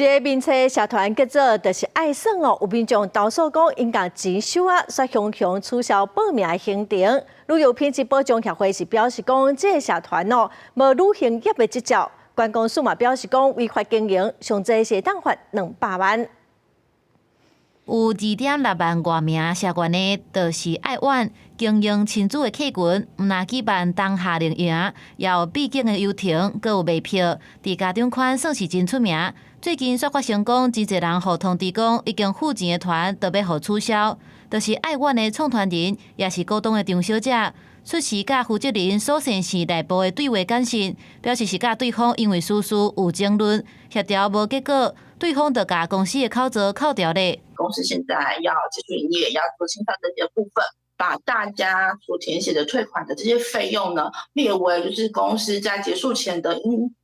一个民车社团叫做就是爱算哦，有民众投诉讲因甲钱收啊，却强行取消报名的行程。旅游品质保障协会是表示讲，这个社团哦无旅行业的执照，关公司嘛表示讲违法经营，上济是当罚200万。有2.6万外名社员的，就是爱玩经营亲子的客群，毋但举办冬夏令营，也有毕竟的游艇，佮有卖票，伫家长款算是真出名。最近却发生讲，真侪人互通知讲，已经付钱的团都要互取消。就是爱玩的创团人，也是股东的张小姐，出示甲负责人所县市内部的对话简讯，表示是甲对方因为事有争论，协调无结果，对方就甲公司的考责扣掉咧。公司现在要结束营业，要做清算登记的部分，把大家所填写的退款的这些费用呢，列为就是公司在结束前的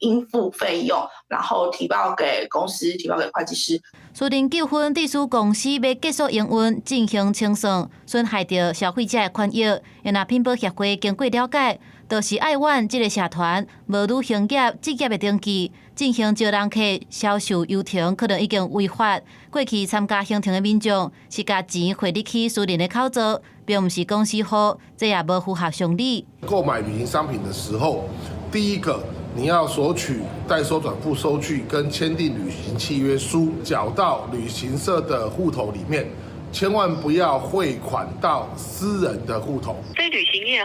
应付费用，然后提报给公司，提报给会计师。私人纠纷致使公司要结束营运，进行清算，损害到消费者的权益。因那品保协会经过了解，就是爱玩这个社团无旅行业职业的登记，进行招人客销售游艇，可能已经违法。过去参加行程的民众是甲钱汇入去私人的口座，并不是公司付，这也无符合常理。购买旅行商品的时候，第一个你要索取代收转付收据跟签订旅行契约书，缴到旅行社的户头里面，千万不要汇款到私人的户头。非旅行业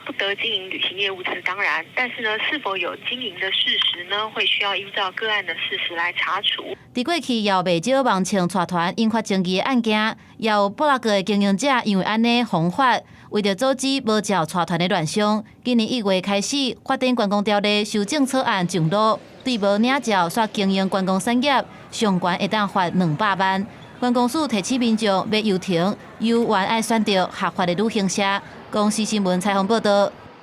不得经营旅行业务，这是当然，但是呢，是否有经营的事实呢？会需要依照个案的事实来查处。伫过去也有袂少网庆带团引发争议的案件，也有部落格的经营者因为安尼防法，为着阻止无照带团的乱象，今年1月开始，法定观光条例修正草案上路，对无领照煞经营观光产业，上悬会当罚200万。观光署提醒民众买游艇，游玩爱选择合法的旅行社。公司新闻采访报道。